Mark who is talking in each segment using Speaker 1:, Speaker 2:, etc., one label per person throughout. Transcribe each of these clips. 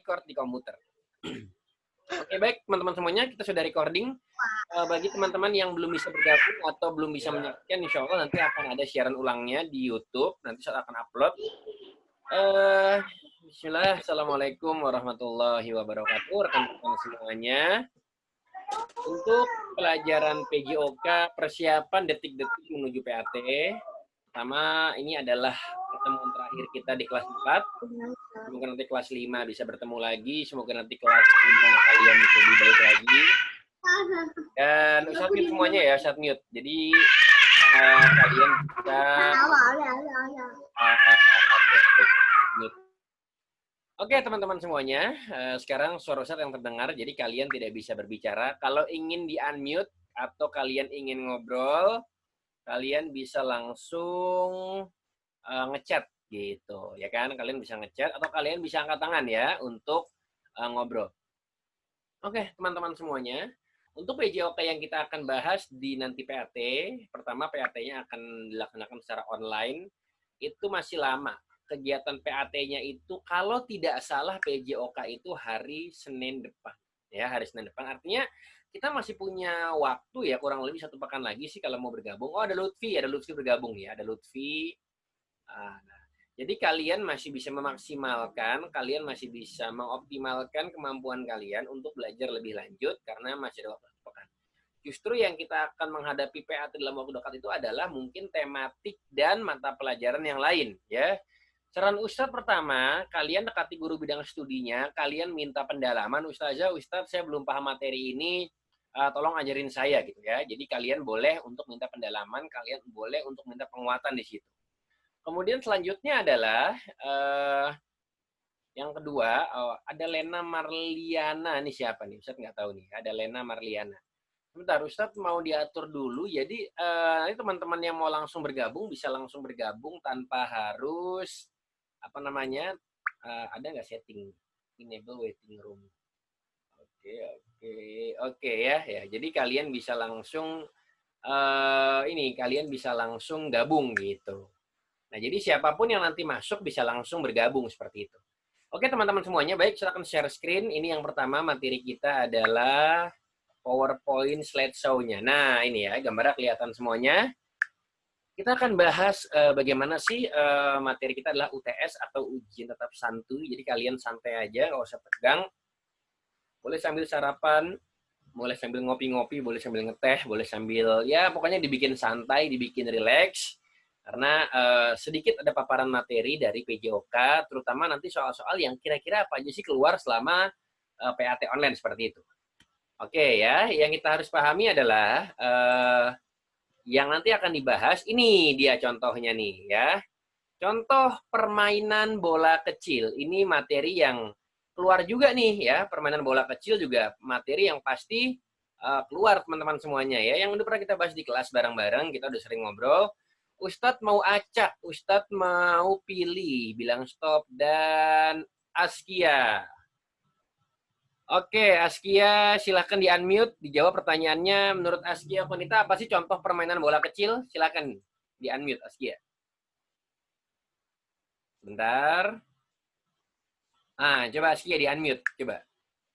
Speaker 1: record di komputer. Oke, baik teman-teman semuanya, kita sudah recording. Bagi teman-teman yang belum bisa bergabung atau belum bisa menyaksikan, insya Allah nanti akan ada siaran ulangnya di YouTube. Nanti saya akan upload. Bismillah, Assalamualaikum warahmatullahi wabarakatuh, rekan-rekan semuanya. Untuk pelajaran PJOK, persiapan detik-detik menuju PAT. Pertama, ini adalah pertemuan terakhir kita di kelas 4. Semoga nanti kelas 5 bisa bertemu lagi. Semoga nanti kelas 5 kalian bisa lebih baik lagi. Dan Ustadz mute semuanya ya, Ustadz mute. Jadi kalian bisa mute. Oke teman-teman semuanya, sekarang suara Ustadz yang terdengar, jadi kalian tidak bisa berbicara. Kalau ingin di-unmute atau kalian ingin ngobrol, kalian bisa langsung ngechat gitu, ya kan? Kalian bisa ngechat atau kalian bisa angkat tangan ya untuk ngobrol. Oke teman-teman semuanya, untuk PJOK yang kita akan bahas di nanti PAT, pertama PAT-nya akan dilaksanakan secara online, itu masih lama. Kegiatan PAT-nya itu kalau tidak salah PJOK itu hari Senin depan. Ya, hari Senin depan. Artinya kita masih punya waktu ya, kurang lebih 1 pekan lagi sih kalau mau bergabung. Oh, ada Lutfi bergabung ya, ada Lutfi. Nah, jadi kalian masih bisa memaksimalkan, kalian masih bisa mengoptimalkan kemampuan kalian untuk belajar lebih lanjut karena masih ada waktu 1 pekan. Justru yang kita akan menghadapi PAT dalam waktu dekat itu adalah mungkin tematik dan mata pelajaran yang lain ya. Saran Ustadz pertama, kalian dekati guru bidang studinya, kalian minta pendalaman, Ustazah, Ustadz saya belum paham materi ini, tolong ajarin saya gitu ya. Jadi kalian boleh untuk minta pendalaman, kalian boleh untuk minta penguatan di situ. Kemudian selanjutnya adalah yang kedua, ada Lena Marliana, ini siapa nih? Ustadz nggak tahu nih, ada Lena Marliana. Sebentar, Ustadz mau diatur dulu, jadi ini teman-teman yang mau langsung bergabung, bisa langsung bergabung tanpa harus apa namanya, ada nggak setting enable waiting room? Oke ya. Jadi kalian bisa langsung kalian bisa langsung gabung gitu. Nah jadi siapapun yang nanti masuk bisa langsung bergabung seperti itu. Oke teman-teman semuanya, baik silakan share screen. Ini yang pertama materi kita adalah PowerPoint slideshow-nya. Nah ini ya gambarnya kelihatan semuanya. Kita akan bahas bagaimana sih materi kita adalah UTS atau ujian tetap santuy. Jadi kalian santai aja, nggak usah tegang. Boleh sambil sarapan, boleh sambil ngopi-ngopi, boleh sambil ngeteh, boleh sambil ya pokoknya dibikin santai, dibikin relax. Karena sedikit ada paparan materi dari PJOK, terutama nanti soal-soal yang kira-kira apa aja sih keluar selama PAT online seperti itu. Oke ya, yang kita harus pahami adalah yang nanti akan dibahas, ini dia contohnya nih ya. Contoh permainan bola kecil, ini materi yang keluar juga nih ya, permainan bola kecil juga materi yang pasti keluar teman-teman semuanya ya. Yang udah pernah kita bahas di kelas bareng-bareng, kita udah sering ngobrol. Ustadz mau acak, Ustadz mau pilih, bilang stop, dan Askia. Oke, Askia silahkan di-unmute, dijawab pertanyaannya. Menurut Askia Konita, apa sih contoh permainan bola kecil? Silahkan di-unmute, Askia. Bentar. Coba Askia di-unmute, coba.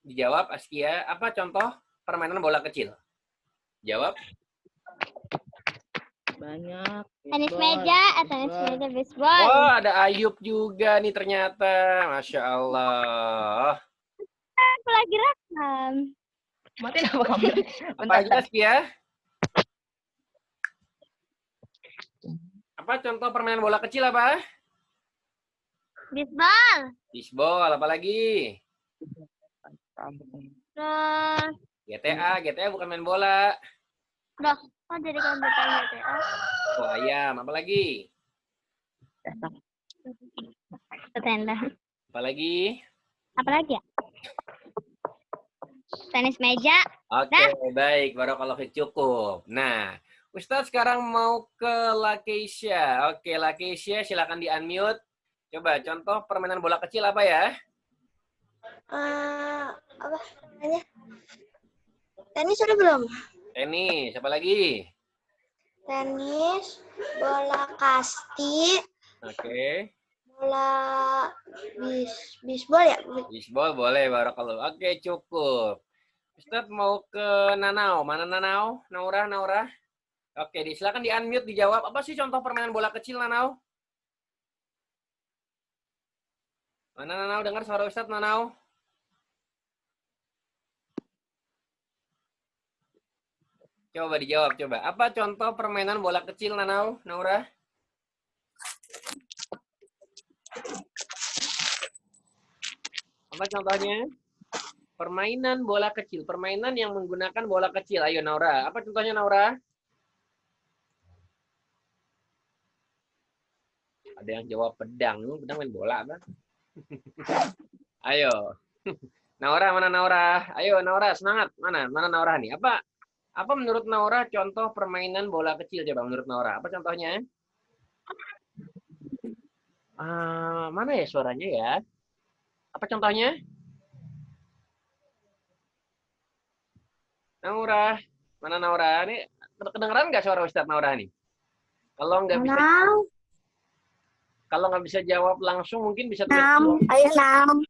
Speaker 1: Dijawab, Askia, apa contoh permainan bola kecil? Jawab.
Speaker 2: Banyak.
Speaker 3: Tenis meja, baseball.
Speaker 1: Oh, ada Ayub juga nih ternyata. Masya Allah.
Speaker 3: Aku lagi rekam.
Speaker 2: Matiin apa kamu?
Speaker 1: Apa aja Askia? Apa contoh permainan bola kecil apa?
Speaker 3: Baseball.
Speaker 1: Bisbol, apa lagi?
Speaker 3: Terus,
Speaker 1: GTA bukan main bola.
Speaker 3: udah, kok jadi komputer GTA?
Speaker 1: Oh, ayam, apa lagi?
Speaker 3: Tenda.
Speaker 1: Apa lagi?
Speaker 3: Apa lagi ya? Tenis meja.
Speaker 1: Oke, baik. Barakallahu fiik, cukup. Nah, Ustadz sekarang mau ke Lakeisha. Oke, Lakeisha silakan di-unmute. Coba contoh permainan bola kecil apa ya?
Speaker 4: Apa namanya? Tenis sudah belum?
Speaker 1: Tenis, apa lagi?
Speaker 4: Tenis, bola kasti,
Speaker 1: Oke.
Speaker 4: Bola bisbol ya?
Speaker 1: Bisbol boleh, barakallahu. Oke, cukup. Ustaz mau ke Nanau. Mana Nanau? Naura. Oke, silakan di-unmute dijawab. Apa sih contoh permainan bola kecil, Nanau? Mana Nanau? Dengar suara Ustaz, Nanau? Coba dijawab, coba. Apa contoh permainan bola kecil, Nanau? Naura? Apa contohnya? Permainan bola kecil. Permainan yang menggunakan bola kecil. Ayo, Naura. Apa contohnya, Naura? Ada yang jawab pedang. Pedang main bola, apa? Ayo. Naura, mana Naura? Ayo, Naura, semangat. Mana Naura nih? Apa menurut Naura contoh permainan bola kecil? Coba menurut Naura. Apa contohnya? Mana ya suaranya ya? Apa contohnya? Naura. Mana Naura? Ini kedengeran nggak suara Ustadz Naura nih? Kalau nggak bisa jawab langsung, mungkin bisa tulis.
Speaker 4: Ayo Nam.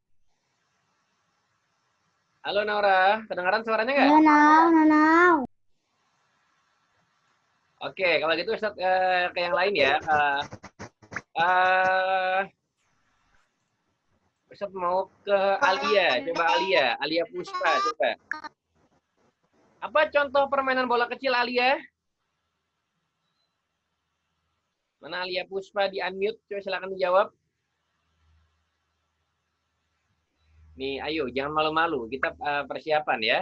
Speaker 1: Halo Naura, kedengaran suaranya nggak?
Speaker 3: Ayo, Nau.
Speaker 1: Oke, kalau gitu Ustadz ke yang lain ya. Ustadz mau ke Alia. Coba Alia Puspa, coba. Apa contoh permainan bola kecil, Alia? Mana Alia Puspa di-unmute? Coba silakan dijawab. Nih, ayo, jangan malu-malu. Kita persiapan ya.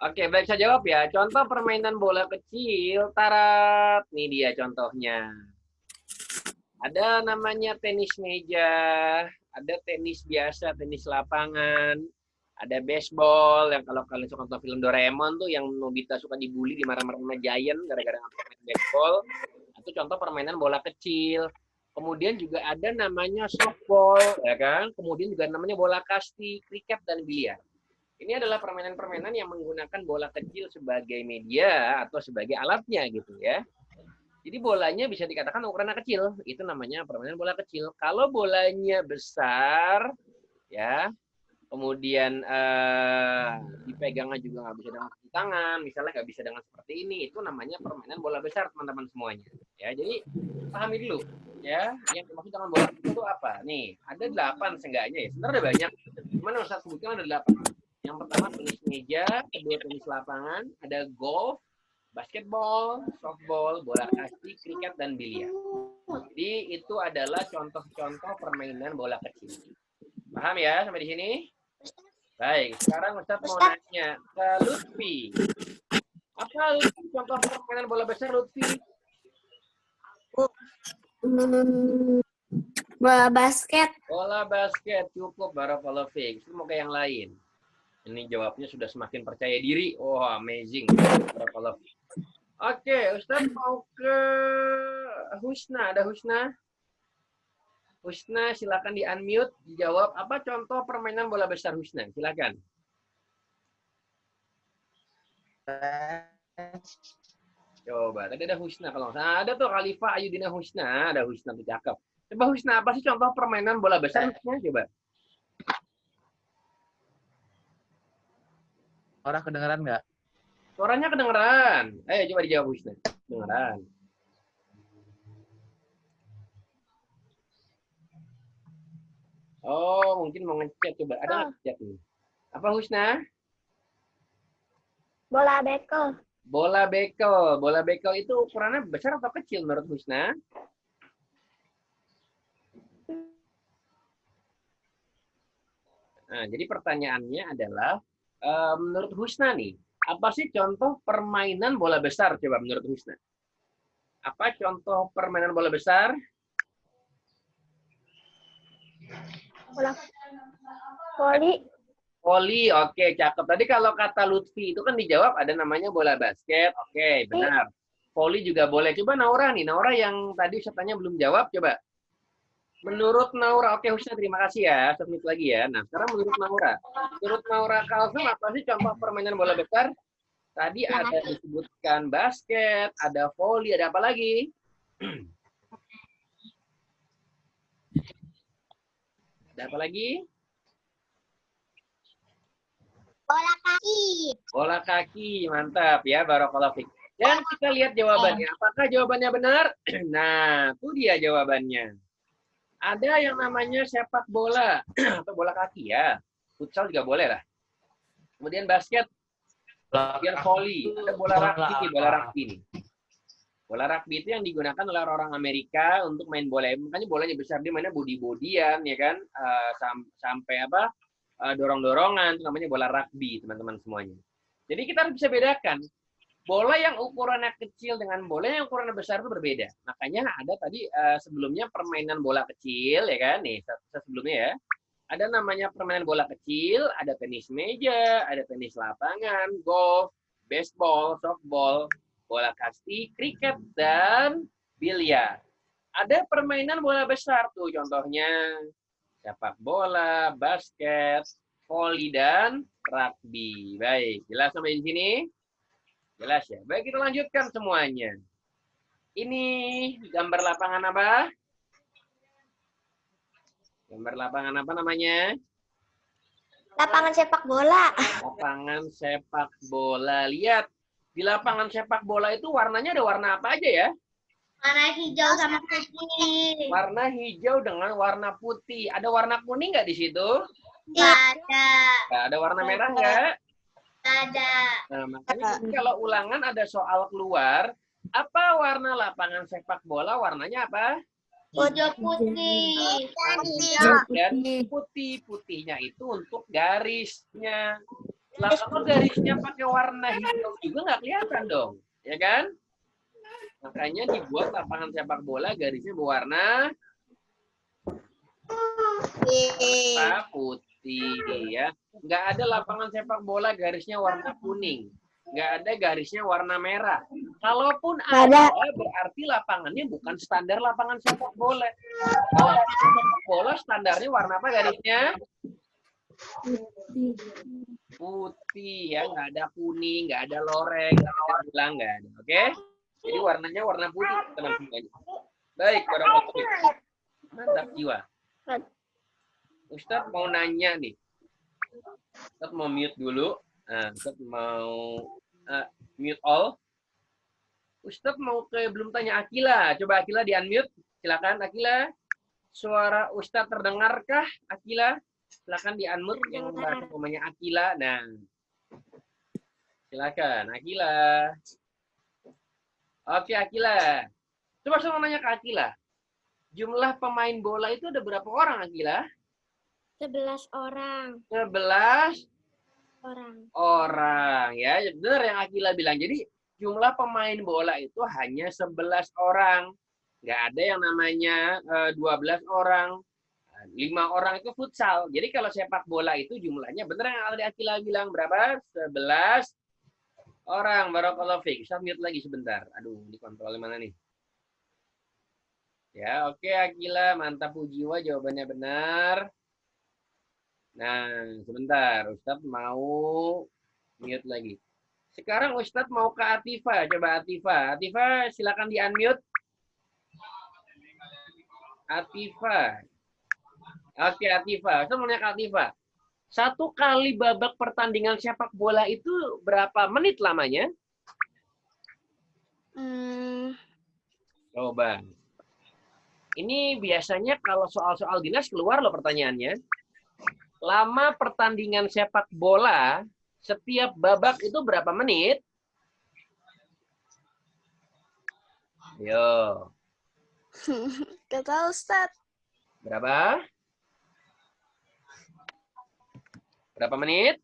Speaker 1: Oke, baik, saya jawab ya. Contoh permainan bola kecil, tarat. Nih dia contohnya. Ada namanya tenis meja, ada tenis biasa, tenis lapangan, ada baseball, yang kalau kalian suka nonton film Doraemon tuh, yang Nobita suka dibully, dimarah-marah sama Giant gara-gara main baseball. Itu contoh permainan bola kecil. Kemudian juga ada namanya softball, ya kan? Kemudian juga namanya bola kasti, kriket, dan biliar. Ini adalah permainan-permainan yang menggunakan bola kecil sebagai media atau sebagai alatnya gitu ya. Jadi bolanya bisa dikatakan ukurannya kecil, itu namanya permainan bola kecil. Kalau bolanya besar, ya, kemudian dipegangnya juga nggak bisa dengan tangan, misalnya nggak bisa dengan seperti ini, itu namanya permainan bola besar, teman-teman semuanya. Ya, jadi pahami dulu, ya, yang dimaksud dengan bola kecil itu apa? Nih, ada 8 seenggaknya ya. Sebenarnya ada banyak, cuman yang saya sebutkan ada 8. Yang pertama tenis meja, kedua tenis lapangan, ada golf, basketball, softball, bola kasti, kriket, dan biliar. Jadi itu adalah contoh-contoh permainan bola kecil. Paham ya sampai di sini? Baik, sekarang Ustaz mau nanya ke Lutfi. Apa Lutfi contoh permainan bola besar, Lutfi?
Speaker 4: Bola basket.
Speaker 1: Bola basket, cukup, barakallahu fiik. Mau ke yang lain. Ini jawabnya sudah semakin percaya diri. Oh, amazing. Barakallahu fiik. Oke, Ustaz mau ke Husna. Ada Husna? Husna, silakan di-unmute, dijawab. Apa contoh permainan bola besar, Husna? Silakan. Coba, tadi ada Husna. Kalau ada tuh Khalifah Ayudina Husna. Ada Husna, tuh cakep. Coba Husna, apa sih contoh permainan bola besar? Husna, coba.
Speaker 5: Orang kedengeran nggak?
Speaker 1: Suaranya kedengeran. Ayo coba dijawab Husna. Kedengeran. Oh, mungkin mau ngechat. Coba, ada nggak chat nih? Apa Husna?
Speaker 4: Bola bekel.
Speaker 1: Bola bekel. Bola bekel itu ukurannya besar atau kecil menurut Husna? Nah, jadi pertanyaannya adalah, menurut Husna nih, apa sih contoh permainan bola besar? Coba menurut Husna. Apa contoh permainan bola besar?
Speaker 4: Bola voli.
Speaker 1: Voli, oke, cakep. Tadi kalau kata Lutfi itu kan dijawab ada namanya bola basket, oke, benar. Voli juga boleh. Coba Naura nih, Naura yang tadi saya belum jawab, coba. Menurut Naura, oke Husna, terima kasih ya, submit lagi ya. Nah, sekarang menurut Naura Kalsum, apa sih contoh permainan bola besar? Tadi ada disebutkan basket, ada voli, ada apa lagi? Ada apa lagi?
Speaker 4: Bola kaki.
Speaker 1: Bola kaki, mantap ya, barakallahu fiik. Dan kita lihat jawabannya. Apakah jawabannya benar? Nah, itu dia jawabannya. Ada yang namanya sepak bola atau bola kaki ya. Futsal juga boleh lah. Kemudian basket, kemudian volley, ada bola rugby nih. Bola rugby itu yang digunakan oleh orang Amerika untuk main bola. Makanya bolanya besar, dia mainnya body-bodyan ya kan, sampai apa? Dorong-dorongan, itu namanya bola rugby, teman-teman semuanya. Jadi kita harus bisa bedakan bola yang ukurannya kecil dengan bola yang ukurannya besar itu berbeda. Makanya ada tadi sebelumnya permainan bola kecil ya kan, nih sebelumnya ya. Ada namanya permainan bola kecil, ada tenis meja, ada tenis lapangan, golf, baseball, softball, bola kasti, kriket, dan biliar. Ada permainan bola besar tuh, contohnya sepak bola, basket, voli, dan rugby. Baik, jelas sampai di sini? Jelas ya? Baik, kita lanjutkan semuanya. Ini gambar lapangan apa? Gambar lapangan apa namanya?
Speaker 4: Lapangan sepak bola.
Speaker 1: Lapangan sepak bola. Lihat, di lapangan sepak bola itu warnanya ada warna apa aja ya?
Speaker 4: Warna hijau sama putih.
Speaker 1: Warna hijau dengan warna putih. Ada warna kuning nggak di situ?
Speaker 4: Nggak ada.
Speaker 1: Nggak ada warna merah nggak?
Speaker 4: Ada.
Speaker 1: Nah, makanya kalau ulangan ada soal keluar, apa warna lapangan sepak bola? Warnanya apa?
Speaker 4: Hijau putih.
Speaker 1: Dan putih-putihnya itu untuk garisnya. Lah kalau garisnya pakai warna hijau juga nggak kelihatan dong, ya kan? Makanya dibuat lapangan sepak bola garisnya berwarna putih ya. Nggak ada lapangan sepak bola garisnya warna kuning. Nggak ada garisnya warna merah. Kalaupun ada, berarti lapangannya bukan standar lapangan sepak bola. Kalau sepak bola standarnya warna apa garisnya? Putih ya, nggak ada kuning, nggak ada loreng, nggak ada bilang, nggak ada. Oke? Jadi warnanya warna putih, teman-teman. Baik, barakallahu. Mantap jiwa. Ustadz mau nanya nih. Ustadz mau mute dulu. Nah, Ustadz mau mute all. Ustadz mau belum tanya Akila. Coba Akila di-unmute. Silakan Akila. Suara Ustadz terdengarkah Akila? Silakan di-unmute yang namanya Akila. Nah. Silakan Akila. Oke Akila. Coba saya mau nanya ke Akila. Jumlah pemain bola itu ada berapa orang Akila?
Speaker 4: 11 orang.
Speaker 1: 11
Speaker 4: Orang.
Speaker 1: ya, benar yang Akila bilang. Jadi jumlah pemain bola itu hanya 11 orang. Nggak ada yang namanya 12 orang. 5 orang itu futsal. Jadi kalau sepak bola itu jumlahnya benar yang tadi Akila bilang berapa? 11 orang. Barakallahu fiik. Saya mute lagi sebentar. Aduh, ini kontrolnya mana nih? Ya, oke Akila, mantap jiwa jawabannya benar. Nah, sebentar, Ustadz mau mute lagi. Sekarang Ustadz mau ke Atifa. Coba Atifa. Atifa, silakan di-unmute. Atifa. Oke, Atifa. Ustadz mau nanya ke Atifa. 1 kali babak pertandingan sepak bola itu berapa menit lamanya? Coba. Ini biasanya kalau soal-soal dinas keluar loh pertanyaannya. Lama pertandingan sepak bola setiap babak itu berapa menit? Yo.
Speaker 4: Gak tahu, Ustaz.
Speaker 1: Berapa? Berapa menit?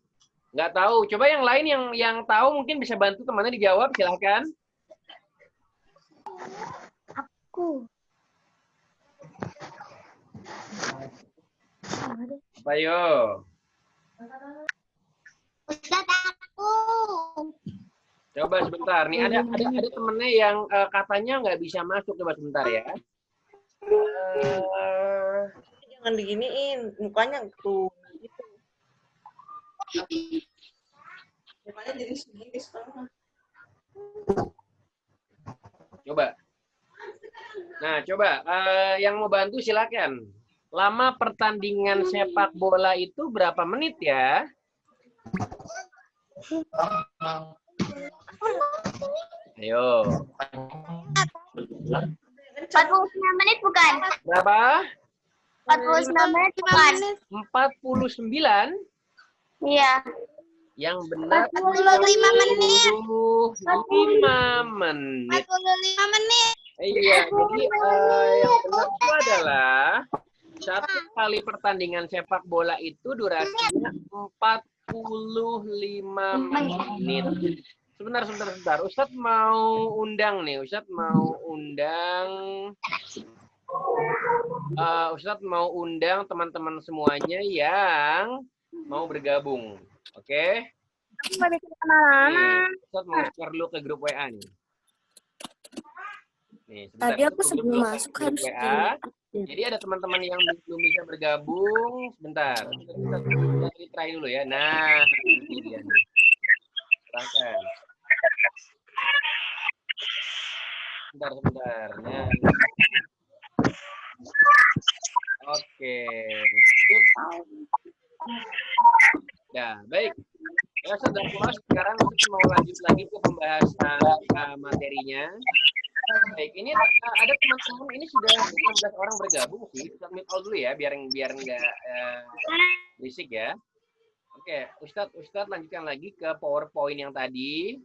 Speaker 1: Nggak tahu. Coba yang lain yang tahu mungkin bisa bantu temannya dijawab. Silahkan.
Speaker 4: Aku.
Speaker 1: Apa yo?
Speaker 4: Ustaz, aku.
Speaker 1: Coba sebentar. Nih ada temennya yang katanya nggak bisa masuk. Coba sebentar ya.
Speaker 2: Jangan diginiin, mukanya tuh gitu. Mukanya jadi segini sekarang.
Speaker 1: Coba. Nah, coba yang mau bantu silakan. Lama pertandingan sepak bola itu berapa menit ya? Ayo.
Speaker 3: 49 menit bukan?
Speaker 1: Berapa?
Speaker 3: 49 menit bukan?
Speaker 1: 49.
Speaker 3: Iya.
Speaker 1: Yang benar
Speaker 4: 45 menit.
Speaker 1: 45 menit.
Speaker 4: 45 menit.
Speaker 1: Iya, jadi yang benar itu adalah satu kali pertandingan sepak bola itu durasinya 45 menit. Sebentar. Ustadz mau undang nih. Ustadz mau undang teman-teman semuanya yang mau bergabung. Oke? Nih, Ustadz mau share dulu ke grup WA nih. Nih, sebentar.
Speaker 4: Tadi aku sebelum masuk harus
Speaker 1: WA. Jadi ada teman-teman yang belum bisa bergabung. Sebentar. Kita try dulu ya. Nah, ini dia nih. Silahkan. Sebentar. Nah. Oke. Ya, baik. Ya, sudah puas. Sekarang kita mau lanjut lagi ke pembahasan materinya. Baik, ini ada teman-teman, ini sudah 16 orang bergabung sih. Submit all dulu ya, biar nggak berisik ya. Oke, Ustadz lanjutkan lagi ke PowerPoint yang tadi.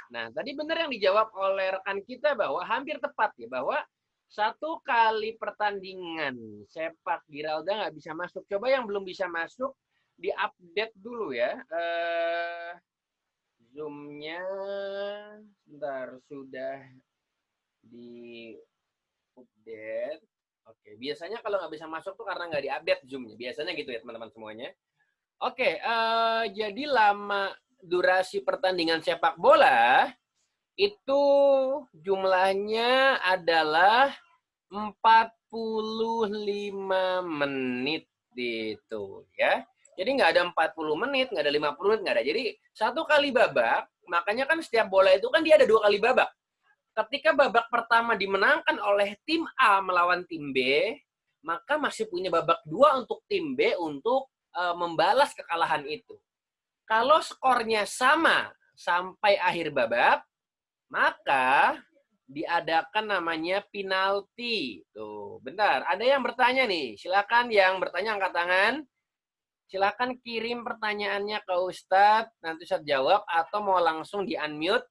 Speaker 1: Nah, tadi benar yang dijawab oleh rekan kita bahwa hampir tepat ya, bahwa satu kali pertandingan sepak di Rauda nggak bisa masuk. Coba yang belum bisa masuk, di-update dulu ya. Zoom-nya, sebentar, sudah di-update. Oke, biasanya kalau nggak bisa masuk tuh karena nggak di-update Zoom-nya. Biasanya gitu ya, teman-teman semuanya. Oke, jadi lama durasi pertandingan sepak bola itu jumlahnya adalah 45 menit gitu ya. Jadi nggak ada 40 menit, nggak ada 50 menit, nggak ada. Jadi satu kali babak, makanya kan setiap bola itu kan dia ada 2 kali babak. Ketika babak pertama dimenangkan oleh tim A melawan tim B, maka masih punya babak 2 untuk tim B untuk membalas kekalahan itu. Kalau skornya sama sampai akhir babak, maka diadakan namanya penalti. Tuh, bentar. Ada yang bertanya nih. Silakan yang bertanya angkat tangan. Silakan kirim pertanyaannya ke Ustadz. Nanti Ustadz jawab atau mau langsung di-unmute,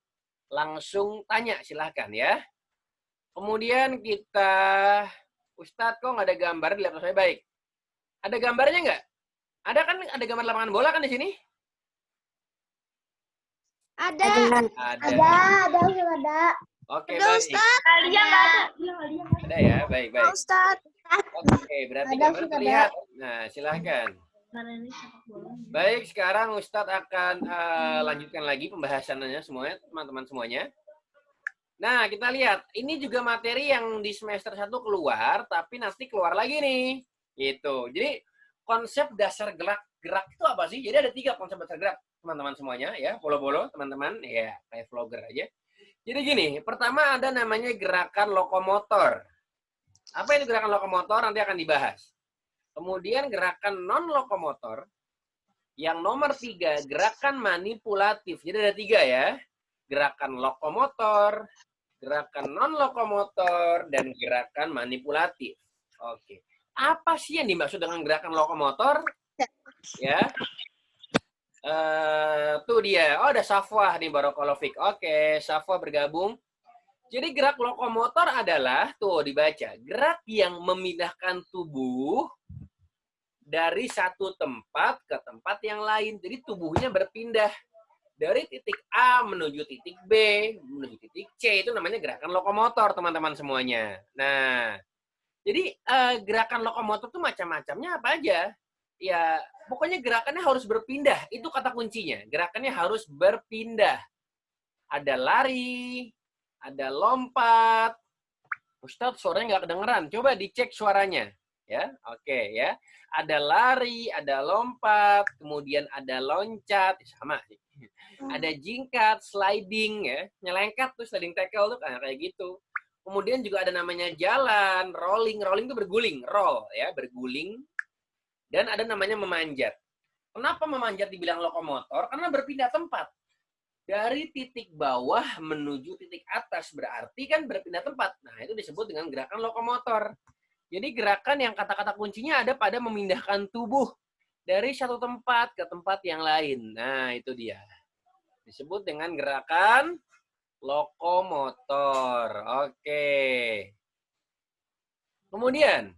Speaker 1: langsung tanya silakan ya. Kemudian kita, Ustadz kok nggak ada gambar di laptop saya? Baik. Ada gambarnya nggak? Ada kan, ada gambar lapangan bola kan di sini?
Speaker 4: Ada.
Speaker 1: Oke,
Speaker 4: Ada,
Speaker 1: baik.
Speaker 4: Ustadz.
Speaker 1: Ada ya, baik.
Speaker 4: Ustadz.
Speaker 1: Oke, berarti gambar terlihat. Nah, silahkan. Baik, sekarang Ustadz akan lanjutkan lagi pembahasannya semuanya, teman-teman semuanya. Nah, kita lihat. Ini juga materi yang di semester 1 keluar, tapi nanti keluar lagi nih. Gitu. Jadi, konsep dasar gerak itu apa sih? Jadi ada 3 konsep dasar gerak, teman-teman semuanya ya. Bolo-bolo, teman-teman. Ya, kayak vlogger aja. Jadi gini, pertama ada namanya gerakan lokomotor. Apa itu gerakan lokomotor? Nanti akan dibahas. Kemudian gerakan non-lokomotor. Yang nomor 3, gerakan manipulatif. Jadi ada 3 ya. Gerakan lokomotor, gerakan non-lokomotor, dan gerakan manipulatif. Oke. Apa sih yang dimaksud dengan gerakan lokomotor? Ya. Tuh dia. Oh, ada Safwah nih, Barakallahu Fik. Oke, Safwah bergabung. Jadi gerak lokomotor adalah, tuh dibaca, gerak yang memindahkan tubuh dari satu tempat ke tempat yang lain. Jadi tubuhnya berpindah dari titik A menuju titik B, menuju titik C. Itu namanya gerakan lokomotor, teman-teman semuanya. Nah, jadi gerakan lokomotor itu macam-macamnya apa aja? Ya, pokoknya gerakannya harus berpindah. Itu kata kuncinya. Gerakannya harus berpindah. Ada lari, ada lompat. Ustadz, suaranya nggak kedengeran. Coba dicek suaranya. Ya, oke ya. Ada lari, ada lompat, kemudian ada loncat. Sama sih. Ada jingkat, sliding, ya. Nyelengkat tuh, sliding tackle tuh kayak gitu. Kemudian juga ada namanya jalan, rolling. Rolling itu berguling, roll ya, berguling. Dan ada namanya memanjat. Kenapa memanjat dibilang lokomotor? Karena berpindah tempat. Dari titik bawah menuju titik atas, berarti kan berpindah tempat. Nah, itu disebut dengan gerakan lokomotor. Jadi gerakan yang kata-kata kuncinya ada pada memindahkan tubuh dari satu tempat ke tempat yang lain. Nah, itu dia. Disebut dengan gerakan lokomotor. Oke. Kemudian,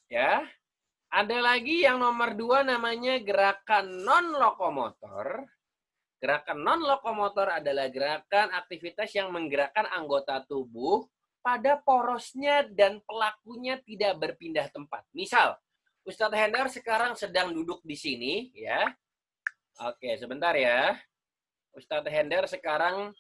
Speaker 1: ya, ada lagi yang nomor 2 namanya gerakan non-lokomotor. Gerakan non-lokomotor adalah gerakan aktivitas yang menggerakkan anggota tubuh pada porosnya dan pelakunya tidak berpindah tempat. Misal, Ustadz Hendar sekarang sedang duduk di sini, ya. Oke, sebentar ya. Ustadz Hendar sekarang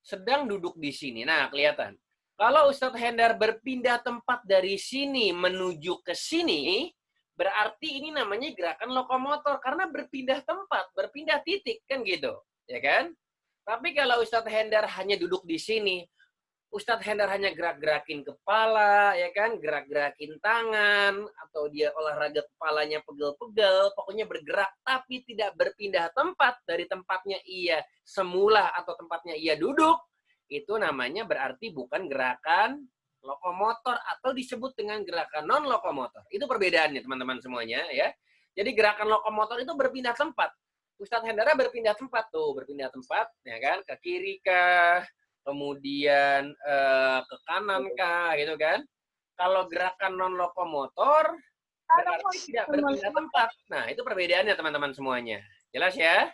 Speaker 1: sedang duduk di sini. Nah, kelihatan. Kalau Ustadz Hendar berpindah tempat dari sini menuju ke sini, berarti ini namanya gerakan lokomotor karena berpindah tempat, berpindah titik, kan gitu, ya kan? Tapi kalau Ustadz Hendar hanya duduk di sini, Ustadz Hendar hanya gerak-gerakin kepala, ya kan, gerak-gerakin tangan, atau dia olahraga kepalanya pegel-pegel, pokoknya bergerak tapi tidak berpindah tempat dari tempatnya ia semula atau tempatnya ia duduk, itu namanya berarti bukan gerakan lokomotor atau disebut dengan gerakan non-lokomotor. Itu perbedaannya teman-teman semuanya, ya. Jadi gerakan lokomotor itu berpindah tempat. Ustadz Hendra berpindah tempat tuh, berpindah tempat, ya kan, ke kiri kah, kemudian ke kanan kah, gitu kan. Kalau gerakan non-lokomotor berarti tidak berpindah tempat. Nah, itu perbedaannya teman-teman semuanya. Jelas ya?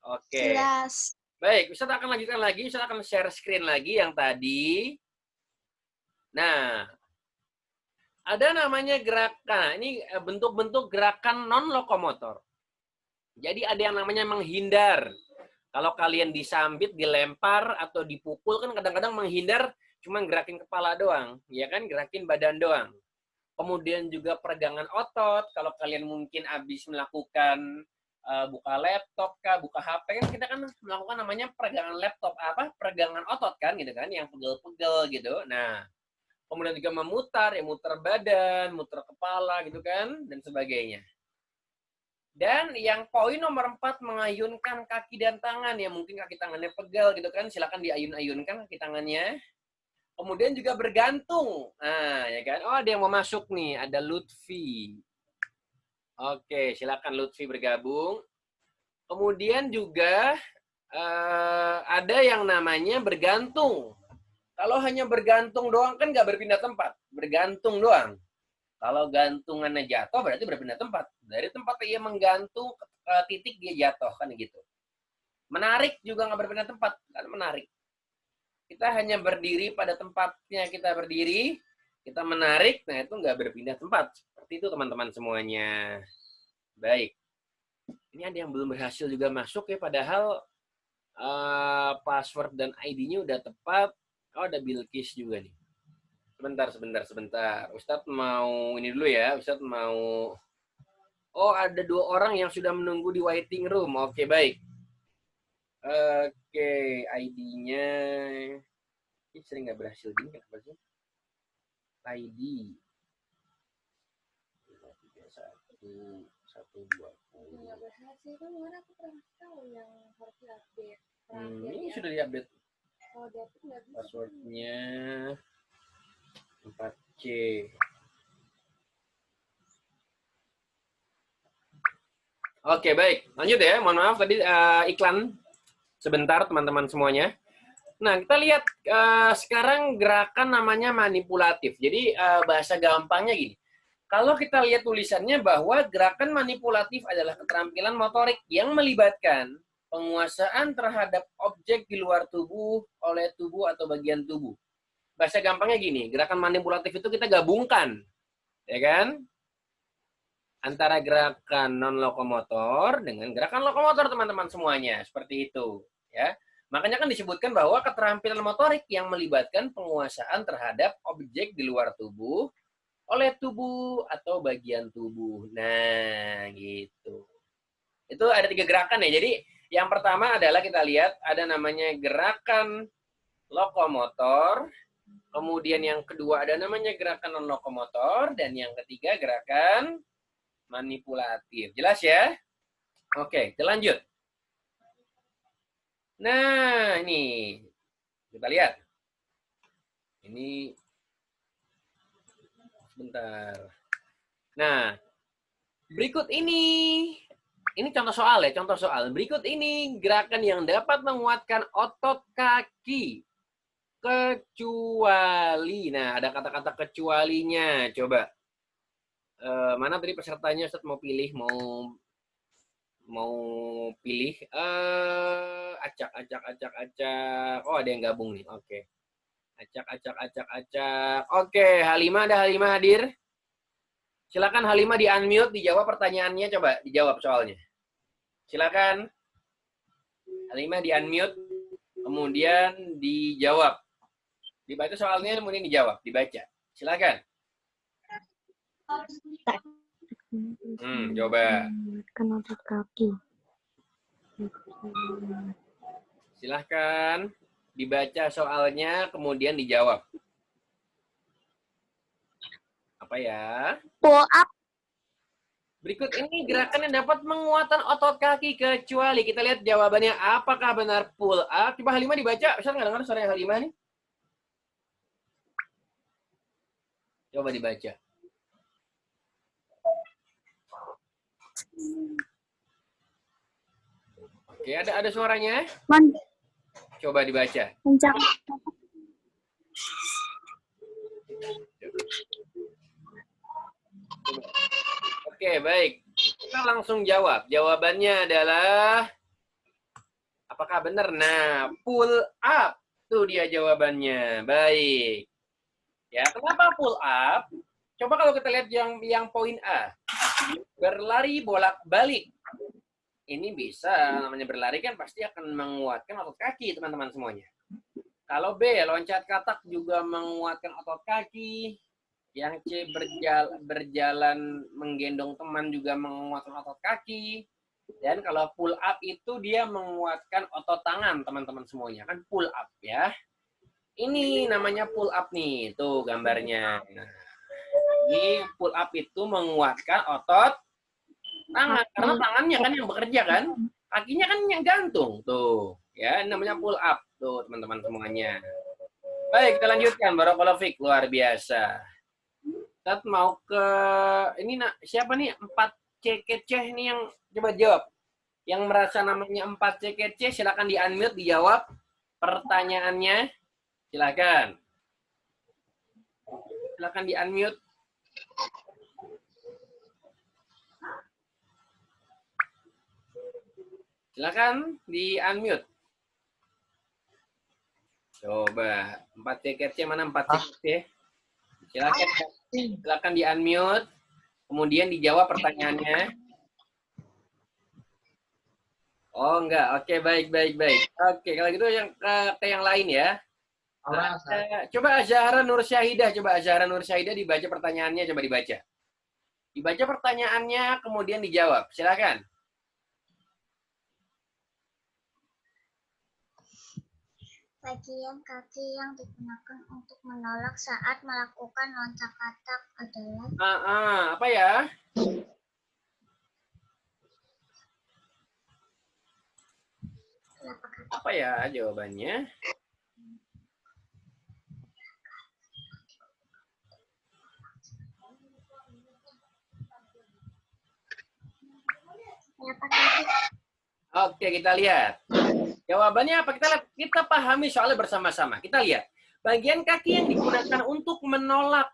Speaker 1: Oke.
Speaker 4: Jelas.
Speaker 1: Baik, Ustadz akan lanjutkan lagi. Ustadz akan share screen lagi yang tadi. Nah, ada namanya gerakan. Ini bentuk-bentuk gerakan non-lokomotor. Jadi ada yang namanya menghindar. Kalau kalian disambit, dilempar, atau dipukul, kan kadang-kadang menghindar cuma gerakin kepala doang. Ya kan, gerakin badan doang. Kemudian juga peregangan otot. Kalau kalian mungkin habis melakukan buka laptop kah, buka HP, kan kita kan melakukan namanya peregangan laptop, peregangan otot kan, gitu kan, yang pegel-pegel gitu. Nah, kemudian juga memutar, ya muter badan, muter kepala gitu kan, dan sebagainya. Dan yang poin nomor 4, mengayunkan kaki dan tangan. Ya mungkin kaki tangannya pegel gitu kan, silakan diayun-ayunkan kaki tangannya. Kemudian juga bergantung. Nah, ya kan. Oh, ada yang mau masuk nih, ada Lutfi. Oke, silakan Lutfi bergabung. Kemudian juga ada yang namanya bergantung. Kalau hanya bergantung doang kan nggak berpindah tempat, bergantung doang. Kalau gantungannya jatuh berarti berpindah tempat. Dari tempat ia menggantung ke titik dia jatuh, kan gitu. Menarik juga nggak berpindah tempat, kan menarik. Kita hanya berdiri pada tempatnya kita berdiri, kita menarik, nah itu nggak berpindah tempat. Seperti itu teman-teman semuanya. Baik. Ini ada yang belum berhasil juga masuk ya, padahal password dan ID-nya udah tepat. Oh, ada Bilkis juga nih. Sebentar. Ustadz mau ini dulu ya. Ustadz mau... Oh, ada 2 orang yang sudah menunggu di waiting room. Oke, baik. Oke, ID-nya... Ini sering nggak berhasil gini, kenapa sih? ID. 331 120.
Speaker 5: Nggak berhasil kan, kemarin aku pernah tahu yang harus diupdate.
Speaker 1: Ini sudah diupdate.
Speaker 5: Kalau diupdate nggak bisa.
Speaker 1: Passwordnya 4C. Oke, baik. Lanjut ya. Mohon maaf tadi iklan sebentar teman-teman semuanya. Nah, kita lihat sekarang gerakan namanya manipulatif. Jadi bahasa gampangnya gini. Kalau kita lihat tulisannya bahwa gerakan manipulatif adalah keterampilan motorik yang melibatkan penguasaan terhadap objek di luar tubuh oleh tubuh atau bagian tubuh. Bahasa gampangnya gini, gerakan manipulatif itu kita gabungkan, ya kan? Antara gerakan non-lokomotor dengan gerakan lokomotor, teman-teman semuanya. Seperti itu, ya. Makanya kan disebutkan bahwa keterampilan motorik yang melibatkan penguasaan terhadap objek di luar tubuh oleh tubuh atau bagian tubuh. Nah, gitu. Itu ada 3 gerakan ya. Jadi, yang pertama adalah kita lihat ada namanya gerakan lokomotor, Kemudian yang kedua ada namanya gerakan non-lokomotor. Dan yang ketiga gerakan manipulatif. Jelas ya? Oke, kita lanjut. Nah, ini. Kita lihat. Ini. Sebentar. Nah, berikut ini contoh soal ya, contoh soal. Berikut ini gerakan yang dapat menguatkan otot kaki. Kecuali. Nah, ada kata-kata kecualinya. Coba. Mana tadi pesertanya Ustaz mau pilih, mau pilih acak. Oh, ada yang gabung nih. Oke. Acak. Oke, Halimah, ada Halimah hadir? Silakan Halimah di-unmute, dijawab pertanyaannya, coba dijawab soalnya. Silakan. Halimah di-unmute, kemudian dijawab. Dibaca soalnya, kemudian dijawab, dibaca. Silakan. Coba.
Speaker 4: Otot kaki.
Speaker 1: Silahkan dibaca soalnya, kemudian dijawab. Apa ya?
Speaker 3: Pull up.
Speaker 1: Berikut ini gerakan yang dapat menguatkan otot kaki kecuali. Kita lihat jawabannya. Apakah benar pull up? Coba Halimah dibaca. Bisa nggak dengar suara Halimah nih? Coba dibaca. Oke, ada suaranya? Coba dibaca. Oke, baik. Kita langsung jawab. Jawabannya adalah apakah benar? Nah, pull up. Tuh dia jawabannya. Baik. Ya, kenapa pull up? Coba kalau kita lihat yang poin A. Berlari bolak-balik. Ini bisa, namanya berlari kan pasti akan menguatkan otot kaki, teman-teman semuanya. Kalau B, loncat katak juga menguatkan otot kaki. Yang C, berjalan menggendong teman juga menguatkan otot kaki. Dan kalau pull up itu dia menguatkan otot tangan, teman-teman semuanya. Kan pull up ya. Ini namanya pull up nih, tuh gambarnya. Nah, ini pull up itu menguatkan otot tangan, karena tangannya kan yang bekerja kan, kakinya kan yang gantung tuh, ya namanya pull up tuh teman-teman semuanya. Baik, kita lanjutkan. Barakallahu fiik, luar biasa. Kita mau ke ini siapa nih 4C keceh nih yang coba jawab. Yang merasa namanya 4C keceh silakan di-unmute, dijawab pertanyaannya. Silakan. Silakan di-unmute. Silakan di-unmute. Coba 4C keceh mana 4C keceh? Silakan di-unmute. Kemudian dijawab pertanyaannya. Oh, enggak. Oke, baik. Oke, kalau gitu yang ke yang lain ya. Coba Azhara Nur Syahidah. Dibaca pertanyaannya, coba dibaca. Dibaca pertanyaannya, kemudian dijawab. Silakan.
Speaker 3: Bagian kaki yang digunakan untuk menolak saat melakukan loncat katak adalah
Speaker 1: apa ya? Apa ya jawabannya? Oke, kita lihat. Jawabannya apa? Kita pahami soalnya bersama-sama. Kita lihat. Bagian kaki yang digunakan untuk menolak.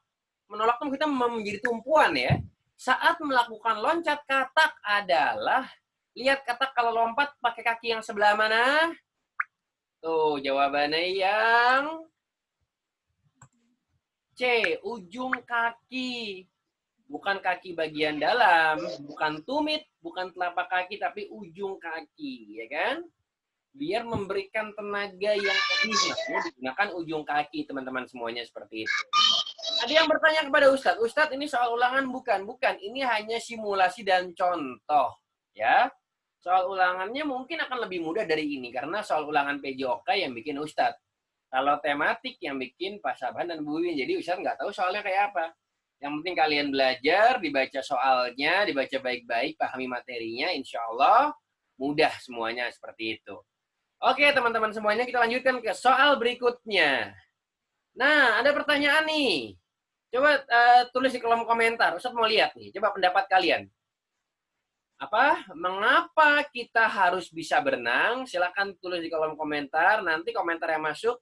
Speaker 1: Menolak itu kita menjadi tumpuan ya. Saat melakukan loncat katak adalah, lihat katak kalau lompat pakai kaki yang sebelah mana? Tuh, jawabannya yang C, ujung kaki. Bukan kaki bagian dalam, bukan tumit, bukan telapak kaki, tapi ujung kaki, ya kan? Biar memberikan tenaga yang lebih, digunakan ujung kaki, teman-teman semuanya seperti itu. Ada yang bertanya kepada Ustadz, Ustadz ini soal ulangan bukan? Bukan, ini hanya simulasi dan contoh, ya. Soal ulangannya mungkin akan lebih mudah dari ini, karena soal ulangan PJOK yang bikin Ustadz. Kalau tematik yang bikin Pak Saban dan Bu Win. Jadi Ustaz nggak tahu soalnya kayak apa. Yang penting kalian belajar, dibaca soalnya, dibaca baik-baik, pahami materinya, insya Allah mudah semuanya seperti itu. Oke teman-teman semuanya, kita lanjutkan ke soal berikutnya. Nah, ada pertanyaan nih. Coba tulis di kolom komentar. Ustaz mau lihat nih. Coba pendapat kalian. Mengapa kita harus bisa berenang? Silakan tulis di kolom komentar. Nanti komentar yang masuk,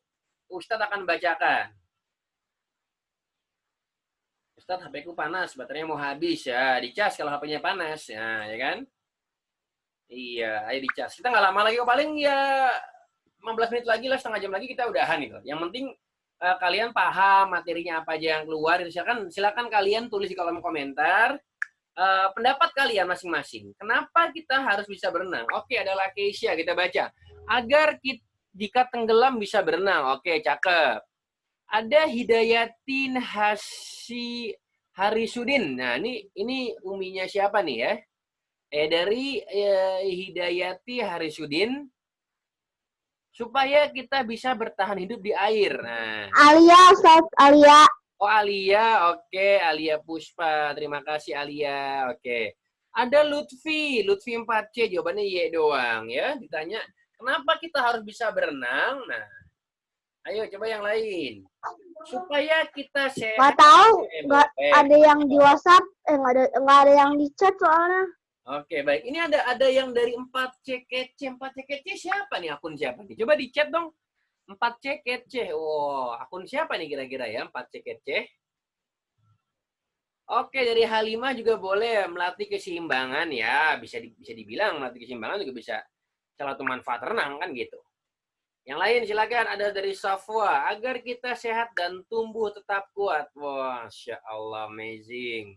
Speaker 1: Ustadz akan bacakan. Ustadz, HP-ku panas, baterainya mau habis ya. Dicas kalau HP-nya panas, ya kan? Iya, ayo dicas. Kita nggak lama lagi kok, paling ya 15 menit lagi lah, setengah jam lagi kita udahan itu. Yang penting kalian paham materinya apa aja yang keluar. Silakan kalian tulis di kolom komentar. Pendapat kalian masing-masing. Kenapa kita harus bisa berenang? Oke, adalah Keisha, kita baca. Agar jika tenggelam bisa berenang. Oke, cakep. Ada Hidayatin Harisudin. Nah, ini uminya siapa nih ya? Dari Hidayati Harisudin. Supaya kita bisa bertahan hidup di air. Nah.
Speaker 3: Alia, Ustaz, Alia.
Speaker 1: Oh, Alia, oke. Alia Puspa, terima kasih Alia, oke. Ada Lutfi 4C, jawabannya Y doang ya. Ditanya, kenapa kita harus bisa berenang? Nah, ayo coba yang lain. Supaya kita sehat.
Speaker 3: Nggak tahu, nggak ada yang di WhatsApp, nggak ada yang di chat soalnya.
Speaker 1: Oke, baik. Ini ada yang dari 4C kece. 4C kece siapa nih? Akun siapa nih? Coba di chat dong. 4C kece. Wow, akun siapa nih kira-kira ya 4C kece? Oke, dari Halimah juga boleh melatih keseimbangan ya. Bisa dibilang melatih keseimbangan juga bisa salah satu manfaat renang kan gitu. Yang lain silakan, ada dari Safwa. Agar kita sehat dan tumbuh tetap kuat. Wah, Masya Allah, amazing.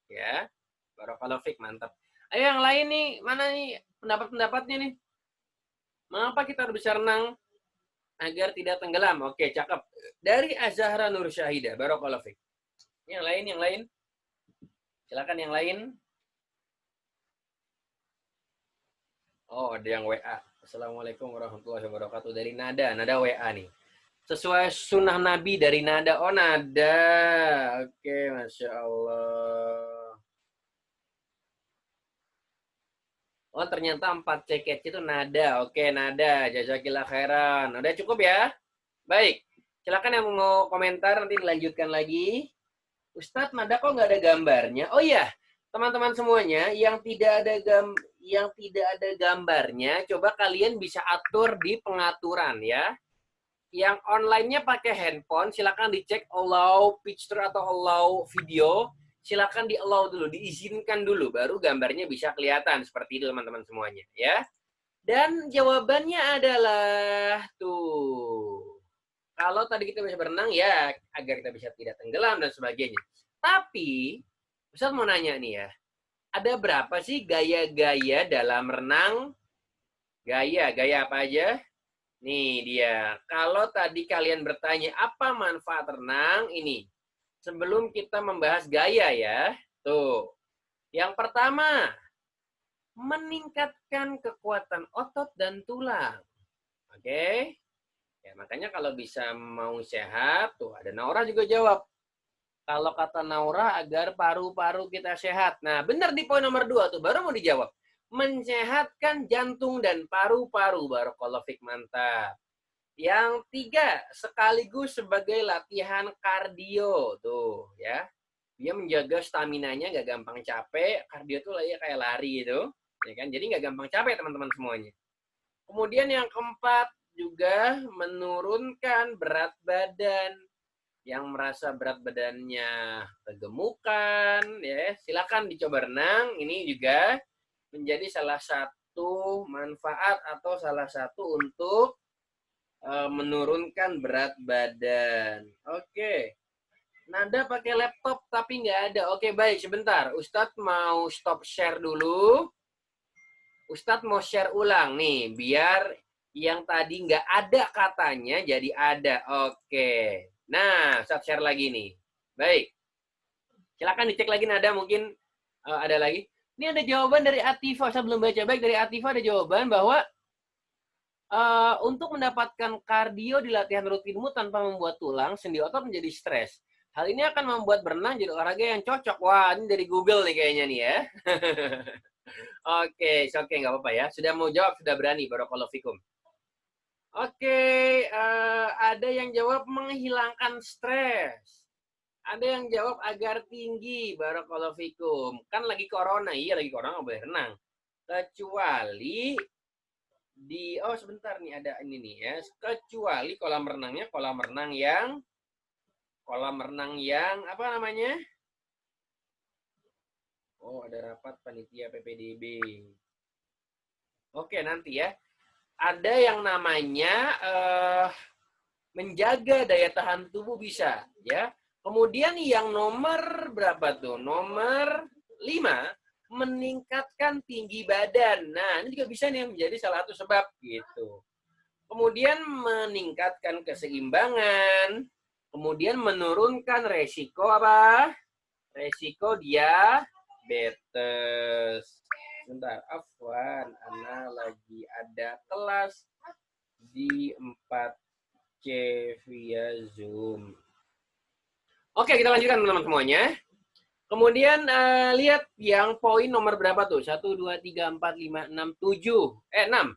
Speaker 1: Ya, barakallahu fiik, mantap. Ayo yang lain nih, mana nih pendapat-pendapatnya nih? Mengapa kita harus bisa renang? Agar tidak tenggelam. Oke, cakep. Dari Azahra Nur Syahida. Barakallahu fiik. Yang lain. Silakan yang lain. Oh, ada yang WA. Assalamualaikum warahmatullahi wabarakatuh. Dari Nada. Nada WA nih. Sesuai sunnah Nabi dari Nada. Oh, Nada. Oke, Masya Allah. Oh, ternyata 4C kece itu Nada. Oke, Nada. Jazakillah khairan. Udah cukup ya? Baik. Silakan yang mau komentar, nanti dilanjutkan lagi. Ustadz, Nada kok nggak ada gambarnya? Oh iya, teman-teman semuanya, yang tidak ada gambarnya, coba kalian bisa atur di pengaturan ya. Yang online-nya pakai handphone, silakan dicek allow picture atau allow video. Silakan di-allow dulu, diizinkan dulu, baru gambarnya bisa kelihatan. Seperti itu teman-teman semuanya, ya. Dan jawabannya adalah, tuh. Kalau tadi kita bisa berenang, ya agar kita bisa tidak tenggelam dan sebagainya. Tapi, Ustaz mau nanya nih ya, ada berapa sih gaya-gaya dalam renang? Gaya apa aja? Nih dia, kalau tadi kalian bertanya, apa manfaat renang? Ini. Sebelum kita membahas gaya ya. Tuh. Yang pertama, meningkatkan kekuatan otot dan tulang. Oke. Ya, makanya kalau bisa mau sehat, tuh ada Naura juga jawab. Kalau kata Naura, agar paru-paru kita sehat. Nah, benar di poin nomor 2 tuh, baru mau dijawab. Mensehatkan jantung dan paru-paru. Barakallahu fiik, mantap. Yang 3, sekaligus sebagai latihan kardio. Tuh, ya. Dia menjaga staminanya, nggak gampang capek. Kardio tuh kayak lari itu. Ya kan? Jadi nggak gampang capek, teman-teman semuanya. Kemudian yang keempat, juga menurunkan berat badan. Yang merasa berat badannya kegemukan, ya silakan dicoba renang. Ini juga menjadi salah satu manfaat atau salah satu untuk menurunkan berat badan. Oke. Nada pakai laptop tapi nggak ada. Oke, baik, sebentar. Ustadz mau stop share dulu. Ustadz mau share ulang nih, biar yang tadi nggak ada katanya jadi ada. Oke. Nah, Ustadz share lagi nih. Baik. Silakan dicek lagi Nada, mungkin ada lagi. Ini ada jawaban dari Atifah. Saya belum baca. Baik, dari Atifah ada jawaban bahwa Untuk mendapatkan kardio di latihan rutinmu tanpa membuat tulang, sendi otot menjadi stres. Hal ini akan membuat berenang jadi olahraga yang cocok. Wah, ini dari Google nih kayaknya nih ya. Oke, nggak apa-apa ya. Sudah mau jawab, sudah berani. Barakallahu fikum. Oke, ada yang jawab menghilangkan stres. Ada yang jawab agar tinggi. Barakallahu fikum. Kan lagi corona. Iya, lagi corona nggak boleh renang. Kecuali oh sebentar nih ada ini nih ya. Kecuali kolam renangnya kolam renang yang apa namanya? Oh, ada rapat panitia PPDB. Oke, nanti ya. Ada yang namanya menjaga daya tahan tubuh bisa, ya. Kemudian yang nomor berapa tuh? Nomor 5, meningkatkan tinggi badan. Nah, ini juga bisa nih menjadi salah satu sebab gitu. Kemudian meningkatkan keseimbangan, kemudian menurunkan resiko apa? Resiko diabetes. Bentar, afwan, Ana lagi ada kelas di 4C via Zoom. Oke, kita lanjutkan teman-teman semuanya. Kemudian lihat yang poin nomor berapa tuh? 1, 2, 3, 4, 5, 6, 7. 6.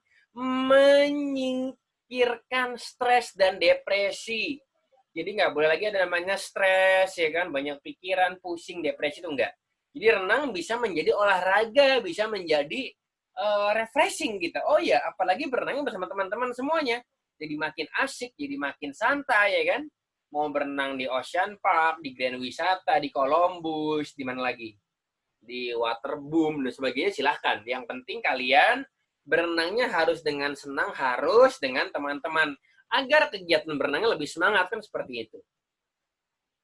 Speaker 1: Menyingkirkan stres dan depresi. Jadi nggak boleh lagi ada namanya stres, ya kan? Banyak pikiran, pusing, depresi itu enggak. Jadi renang bisa menjadi olahraga, bisa menjadi refreshing gitu. Oh ya, apalagi berenangnya bersama teman-teman semuanya. Jadi makin asik, jadi makin santai, ya kan? Mau berenang di Ocean Park, di Grand Wisata, di Columbus, di mana lagi? Di Waterboom, dan sebagainya, silahkan. Yang penting kalian berenangnya harus dengan senang, harus dengan teman-teman. Agar kegiatan berenangnya lebih semangat, kan seperti itu.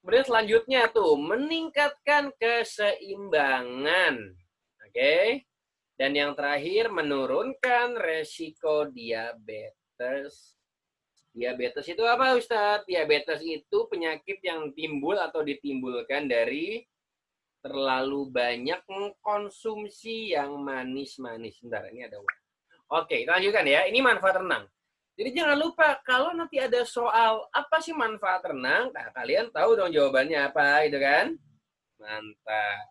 Speaker 1: Kemudian selanjutnya tuh, meningkatkan keseimbangan. Oke? Dan yang terakhir, menurunkan resiko diabetes. Diabetes itu apa, Ustadz? Diabetes itu penyakit yang timbul atau ditimbulkan dari terlalu banyak mengkonsumsi yang manis-manis. Bentar, ini ada. Oke, kita lanjutkan ya. Ini manfaat renang. Jadi jangan lupa, kalau nanti ada soal apa sih manfaat renang, nah kalian tahu dong jawabannya apa, gitu kan? Mantap.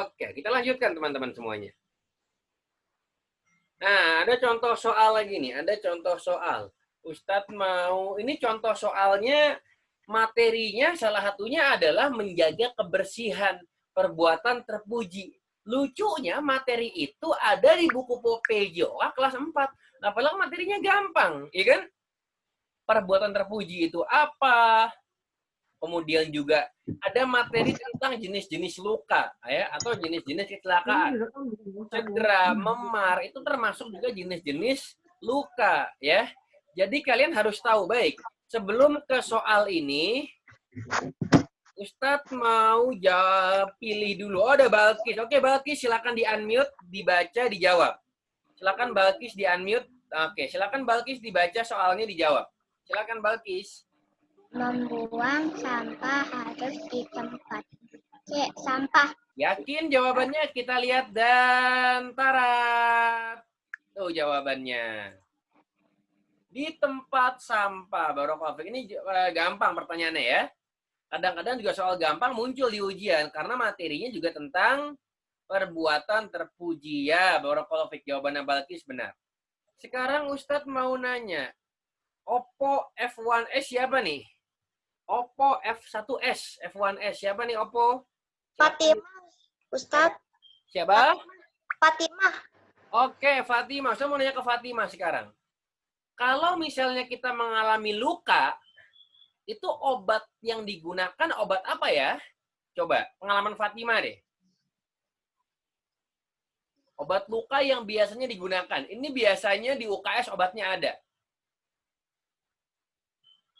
Speaker 1: Oke, kita lanjutkan teman-teman semuanya. Nah, ada contoh soal lagi nih. Ada contoh soal. Ustadz mau, ini contoh soalnya, materinya salah satunya adalah menjaga kebersihan, perbuatan terpuji. Lucunya materi itu ada di buku PJOA kelas 4. Nah, padahal materinya gampang, ya kan? Perbuatan terpuji itu apa? Kemudian juga ada materi tentang jenis-jenis luka, ya, atau jenis-jenis kecelakaan. Cedera, memar, itu termasuk juga jenis-jenis luka, ya. Jadi kalian harus tahu, baik, sebelum ke soal ini, Ustadz mau pilih dulu. Oh, ada Balkis. Oke, Balkis, silakan di-unmute, dibaca, dijawab. Silakan Balkis di-unmute. Oke, silakan Balkis dibaca soalnya, dijawab. Silakan Balkis.
Speaker 3: Membuang sampah harus di tempat C. Sampah.
Speaker 1: Yakin jawabannya? Kita lihat dan tarat. Tuh jawabannya. Di tempat sampah, Barokallahu Fiik. Ini gampang pertanyaannya ya. Kadang-kadang juga soal gampang muncul di ujian karena materinya juga tentang perbuatan terpuji ya. Barokallahu Fiik, jawabannya Balkis benar. Sekarang Ustadz mau nanya, Oppo F1S siapa nih? Oppo F1S, F1S siapa nih Oppo?
Speaker 3: Fatimah, Ustadz.
Speaker 1: Siapa?
Speaker 3: Fatimah.
Speaker 1: Oke, Fatimah. Saya mau nanya ke Fatimah sekarang. Kalau misalnya kita mengalami luka, itu obat yang digunakan obat apa ya? Coba, pengalaman Fatimah deh. Obat luka yang biasanya digunakan. Ini biasanya di UKS obatnya ada.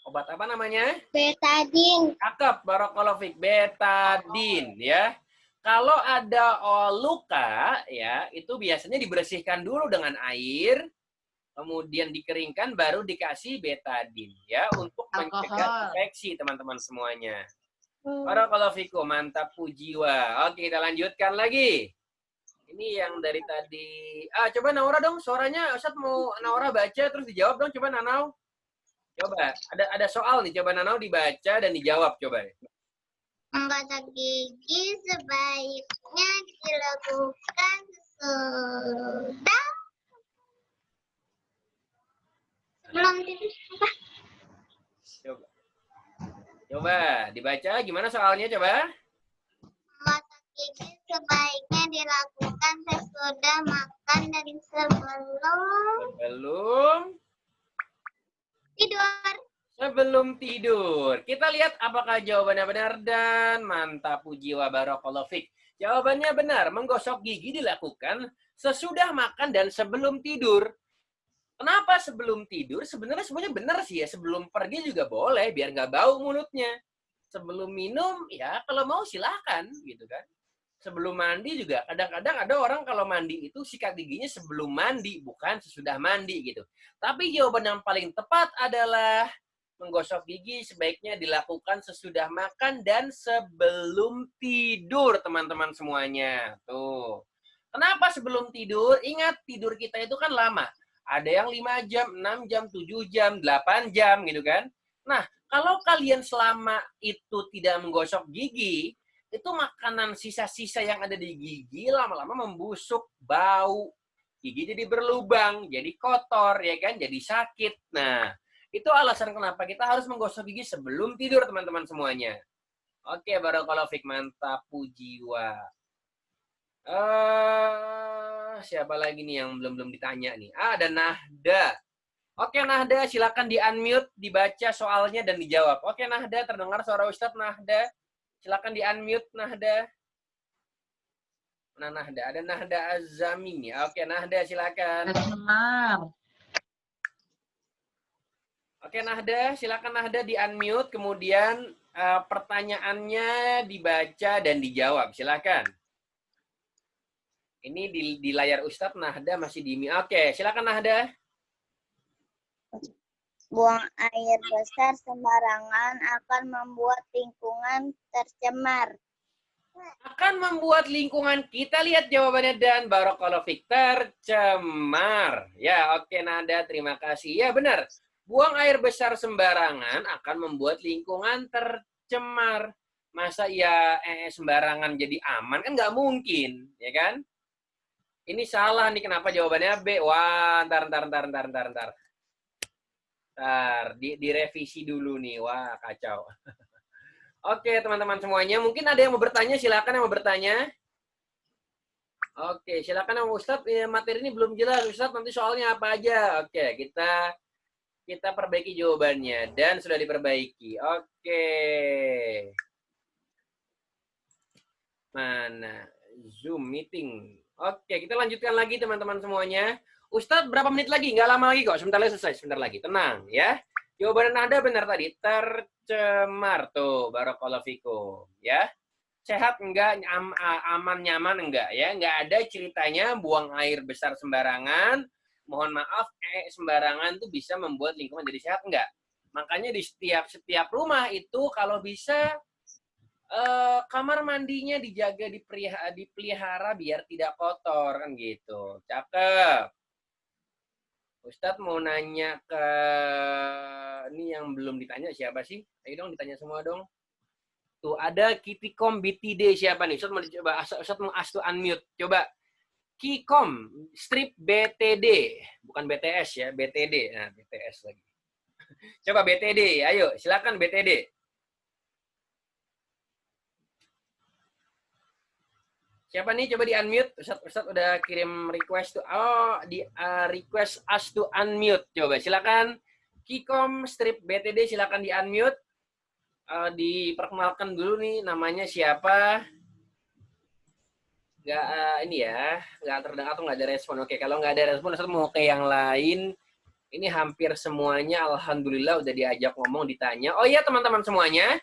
Speaker 1: Obat apa namanya?
Speaker 3: Betadine.
Speaker 1: Cakep, Barakallahu Fiik. Betadine, ya. Kalau ada luka, ya, itu biasanya dibersihkan dulu dengan air, kemudian dikeringkan, baru dikasih betadine, ya, untuk mencegah infeksi, teman-teman semuanya. Barakallahu fikum, mantap, pujiwa. Oke, kita lanjutkan lagi. Ini yang dari tadi. Coba Naura dong, suaranya Ustadz mau Naura baca terus dijawab dong, coba Nanau. Coba, ada soal nih, coba Nanau dibaca dan dijawab, coba.
Speaker 6: Menggosok gigi sebaiknya dilakukan sesudah sebelum tidur.
Speaker 1: Coba dibaca gimana soalnya, coba.
Speaker 6: Menggosok gigi sebaiknya dilakukan sesudah makan dan sebelum tidur.
Speaker 1: Sebelum tidur. Kita lihat apakah jawabannya benar dan mantap, puji wa barakallahu fik. Jawabannya benar, menggosok gigi dilakukan sesudah makan dan sebelum tidur. Kenapa sebelum tidur? Sebenarnya semuanya benar sih ya. Sebelum pergi juga boleh, biar nggak bau mulutnya. Sebelum minum, ya kalau mau silahkan gitu kan. Sebelum mandi juga, kadang-kadang ada orang kalau mandi itu sikat giginya sebelum mandi, bukan sesudah mandi gitu. Tapi jawaban yang paling tepat adalah menggosok gigi sebaiknya dilakukan sesudah makan dan sebelum tidur, teman-teman semuanya. Tuh. Kenapa sebelum tidur? Ingat, tidur kita itu kan lama. Ada yang 5 jam, 6 jam, 7 jam, 8 jam gitu kan. Nah, kalau kalian selama itu tidak menggosok gigi, itu makanan sisa-sisa yang ada di gigi lama-lama membusuk, bau. Gigi jadi berlubang, jadi kotor, ya kan? Jadi sakit. Nah, itu alasan kenapa kita harus menggosok gigi sebelum tidur, teman-teman semuanya. Oke, barakallahu fik, mantap, puji wa. Siapa lagi nih yang belum ditanya nih? Ada Nahda. Oke, Nahda, silakan di-unmute, dibaca soalnya dan dijawab. Oke, Nahda, terdengar suara Ustadz Nahda. Silakan di-unmute, Nahda. Mana Nahda? Ada Nahda Azami. Oke, Nahda, silakan. Oke, Nahda, silakan Nahda di-unmute, kemudian pertanyaannya dibaca dan dijawab. Silakan. Ini di layar Ustadz, Nahda masih di mute. Oke, silakan Nahda.
Speaker 6: Buang air besar sembarangan akan membuat lingkungan tercemar.
Speaker 1: Akan membuat lingkungan, kita lihat jawabannya dan barakallahu fik, tercemar. Ya, oke Nahda, terima kasih. Ya, benar. Buang air besar sembarangan akan membuat lingkungan tercemar. Masa ya sembarangan jadi aman? Kan nggak mungkin, ya kan? Ini salah nih, kenapa jawabannya B? Wah, ntar. Direvisi dulu nih, wah kacau. Oke, teman-teman semuanya, mungkin ada yang mau bertanya, silakan yang mau bertanya. Oke, silakan yang Ustadz, ya, materi ini belum jelas, Ustadz nanti soalnya apa aja. Oke, kita perbaiki jawabannya dan sudah diperbaiki. Oke. Mana? Zoom meeting. Oke, kita lanjutkan lagi teman-teman semuanya. Ustadz berapa menit lagi? Nggak lama lagi kok. Sebentar lagi selesai. Sebentar lagi. Tenang ya. Jawaban Anda benar tadi. Tercemar tuh. Barakallahu fikum. Ya. Sehat enggak? Aman, nyaman enggak? Ya. Nggak ada ceritanya buang air besar sembarangan. Mohon maaf, sembarangan tuh bisa membuat lingkungan jadi sehat enggak? Makanya di setiap rumah itu kalau bisa kamar mandinya dijaga, dipelihara biar tidak kotor kan gitu. Cakep. Ustadz mau nanya ke ini yang belum ditanya siapa sih? Ayo dong ditanya semua dong. Tuh ada Kitikom BTD siapa nih? Ustadz mau coba, Ustadz mau ask to unmute. Coba Kikom strip BTD, bukan BTS ya, BTD. Nah, BTS lagi. Coba BTD, ayo silakan BTD. Siapa nih? Coba di-unmute. Ustadz udah kirim request to request us to unmute. Coba silakan. Kikom strip BTD silakan di-unmute. Diperkenalkan dulu nih namanya siapa. Nggak ini ya, nggak terdengar atau nggak ada respon. Oke, kalau nggak ada respon, Ustadz mau ke yang lain. Ini hampir semuanya alhamdulillah udah diajak ngomong, ditanya. Oh iya teman-teman semuanya.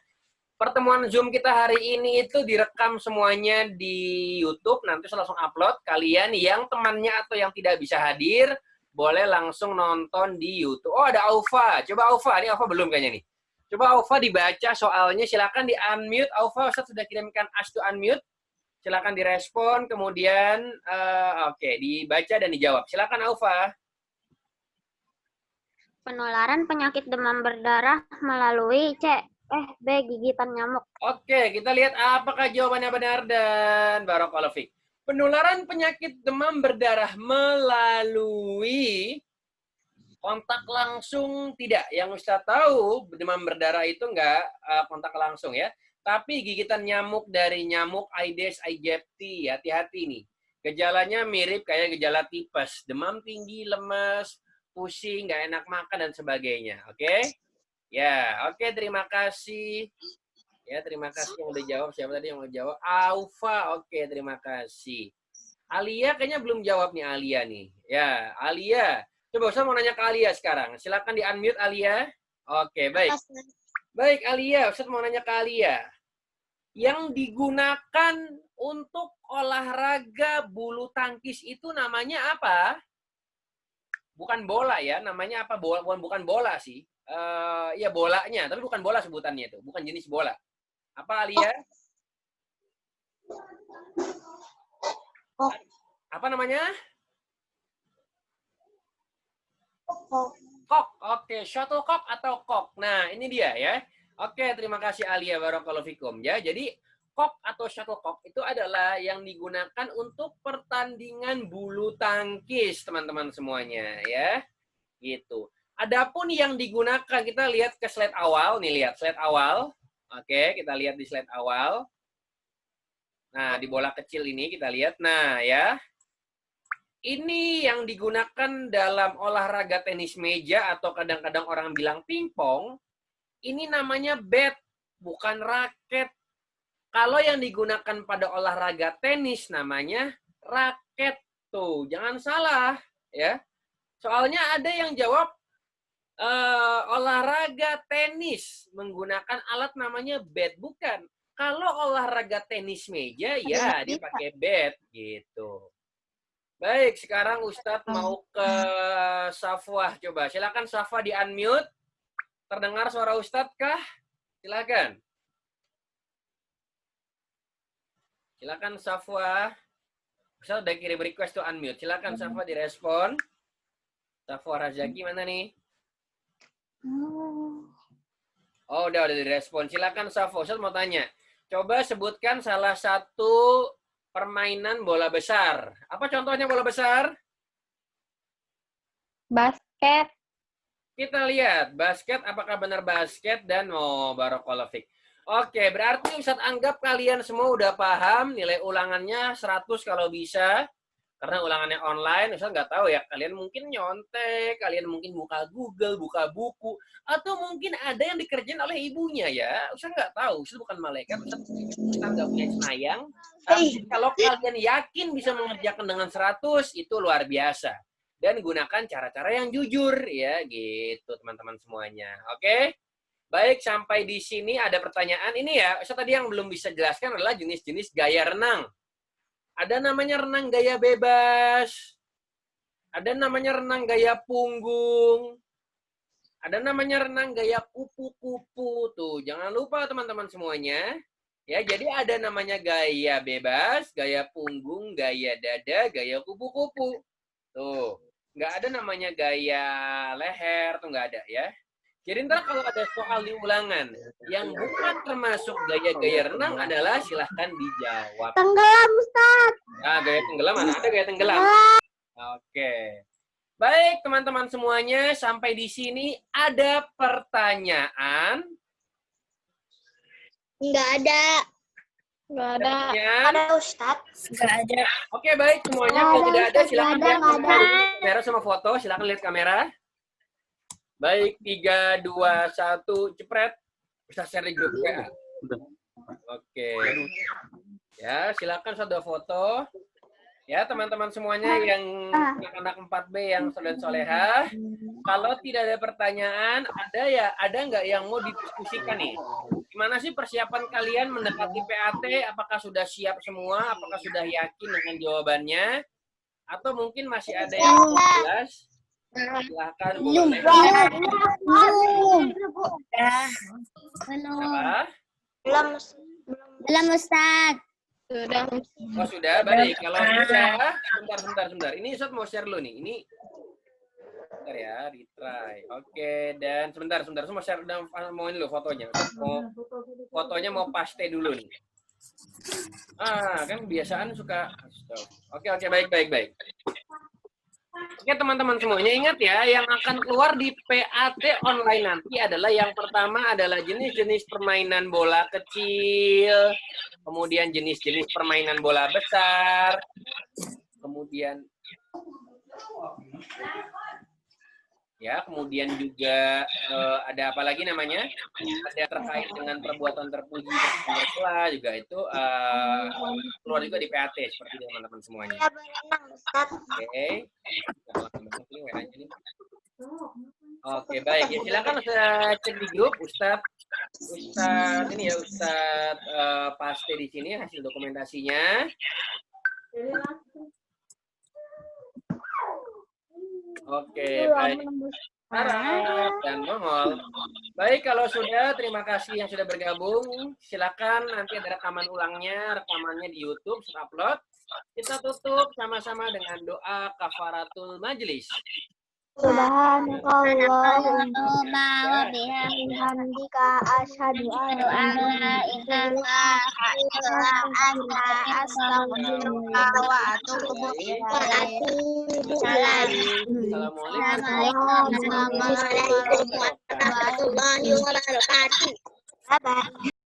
Speaker 1: Pertemuan Zoom kita hari ini itu direkam semuanya di YouTube, nanti saya langsung upload. Kalian yang temannya atau yang tidak bisa hadir, boleh langsung nonton di YouTube. Oh, ada Aufa. Coba Aufa, ini Aufa belum kayaknya nih. Coba Aufa dibaca soalnya, silakan di-unmute. Aufa, Ustadz sudah kirimkan us to unmute. Silakan direspon, kemudian oke, dibaca dan dijawab. Silakan Aufa.
Speaker 6: Penularan penyakit demam berdarah melalui B. Gigitan nyamuk.
Speaker 1: Oke, kita lihat apakah jawabannya benar dan barakallahu fiik. Penularan penyakit demam berdarah melalui kontak langsung tidak. Yang Ustaz tahu demam berdarah itu enggak kontak langsung ya. Tapi gigitan nyamuk dari nyamuk Aedes aegypti, hati-hati nih. Gejalanya mirip kayak gejala tipes, demam tinggi, lemas, pusing, nggak enak makan dan sebagainya. Oke? Ya, oke, terima kasih. Ya, terima kasih yang udah jawab. Siapa tadi yang udah jawab? Aufa, oke, terima kasih. Alia kayaknya belum jawab nih, Alia nih. Ya, Alia. Coba Ustaz mau nanya ke Alia sekarang. Silakan di-unmute Alia. Oke, baik. Baik, Alia. Ustaz mau nanya ke Alia. Yang digunakan untuk olahraga bulu tangkis itu namanya apa? Bukan bola ya, namanya apa? Bukan bola sih. Ya bolanya, tapi bukan bola sebutannya itu. Bukan jenis bola. Apa, Alia? Apa namanya? Kok. Oke, shuttlecock atau kok. Nah, ini dia ya. Oke, terima kasih Alia, barakallahu fikum ya. Jadi kok atau shuttlecock itu adalah yang digunakan untuk pertandingan bulu tangkis, teman-teman semuanya ya. Gitu. Adapun yang digunakan, kita lihat ke slide awal nih, lihat slide awal. Oke, kita lihat di slide awal. Nah, di bola kecil ini kita lihat. Nah, ya. Ini yang digunakan dalam olahraga tenis meja atau kadang-kadang orang bilang pingpong. Ini namanya bat, bukan raket. Kalau yang digunakan pada olahraga tenis namanya raket. Tuh, jangan salah ya. Soalnya ada yang jawab olahraga tenis menggunakan alat namanya bat, bukan. Kalau olahraga tenis meja ya dia pakai bat gitu. Baik, sekarang Ustadz mau ke Safwah. Coba silakan Safwah di-unmute. Terdengar suara Ustadz kah? Silakan. Silakan Safwah. Ustadz udah kirim request to unmute. Silakan Safwah direspon. Safwah Razaki mana nih? Oh, udah direspon. Silakan Safwah. Ustadz mau tanya. Coba sebutkan salah satu permainan bola besar. Apa contohnya bola besar?
Speaker 6: Basket.
Speaker 1: Kita lihat, basket apakah benar basket dan barakallahu fiik. Oke, berarti Ustadz anggap kalian semua udah paham nilai ulangannya 100 kalau bisa. Karena ulangannya online, Ustadz nggak tahu ya. Kalian mungkin nyontek, kalian mungkin buka Google, buka buku. Atau mungkin ada yang dikerjain oleh ibunya ya. Ustadz nggak tahu, Ustadz bukan malaikat. Ustadz nggak punya cenayang. Tapi kalau kalian yakin bisa mengerjakan dengan 100, itu luar biasa. Dan gunakan cara-cara yang jujur ya gitu teman-teman semuanya. Oke? Baik, sampai di sini ada pertanyaan. Ini ya, Ustaz tadi yang belum bisa jelaskan adalah jenis-jenis gaya renang. Ada namanya renang gaya bebas. Ada namanya renang gaya punggung. Ada namanya renang gaya kupu-kupu. Tuh, jangan lupa teman-teman semuanya. Ya, jadi ada namanya gaya bebas, gaya punggung, gaya dada, gaya kupu-kupu. Tuh. Nggak ada namanya gaya leher, tuh nggak ada ya. Jadi ntar kalau ada soal di ulangan yang bukan termasuk gaya-gaya renang adalah silahkan dijawab.
Speaker 3: Tenggelam, Ustaz.
Speaker 1: Nah, gaya tenggelam mana ada gaya tenggelam? Oke. Baik, teman-teman semuanya, sampai di sini ada pertanyaan?
Speaker 6: Nggak ada.
Speaker 3: Nggak ada.
Speaker 1: Ada
Speaker 6: Ustadz. Nggak ada.
Speaker 1: Oke, baik semuanya. Kalau tidak ada, silakan lihat kamera sama foto. Silakan lihat kamera. Baik, 3, 2, 1, cepret. Bisa share di grup WA. Oke. Ya, silakan sudah foto. Ya, teman-teman semuanya yang anak-anak 4B yang soleh solehah. Kalau tidak ada pertanyaan, ada nggak yang mau didiskusikan nih? Gimana sih persiapan kalian mendekati PAT? Apakah sudah siap semua? Apakah sudah yakin dengan jawabannya? Atau mungkin masih ada yang belum jelas? Silahkan. Apa?
Speaker 6: Belum Ustaz. Sudah.
Speaker 1: Oh sudah, baik. Kalau sudah, sebentar. Ini Ustaz mau share dulu nih. Ini sebentar ya, retry. Oke, dan sebentar. Saya mau share dan mau ini dulu fotonya. Fotonya mau paste dulu nih. Kan kebiasaan suka. Oke, baik. Oke teman-teman semuanya, ingat ya, yang akan keluar di PAT online nanti adalah yang pertama adalah jenis-jenis permainan bola kecil, kemudian jenis-jenis permainan bola besar, kemudian juga ada apa lagi namanya? Ada terkait dengan perbuatan terpuji tercela juga itu keluar juga di PAT seperti itu teman-teman semuanya. Oke. Oke, baik. Ya, silakan Ustaz cek di grup Ustaz ini ya Ustaz paste di sini hasil dokumentasinya. Oke, baik. Harap dan Mongol. Baik, kalau sudah, terima kasih yang sudah bergabung. Silakan nanti ada rekaman ulangnya, rekamannya di YouTube, sudah upload. Kita tutup sama-sama dengan doa kafaratul majlis.
Speaker 3: Subhanallah bihamdika asyhadu an la ilaha illa anta astaghfiruka wa atubu ilaik.
Speaker 1: Assalamualaikum warahmatullahi wabarakatuh.
Speaker 3: Bye bye.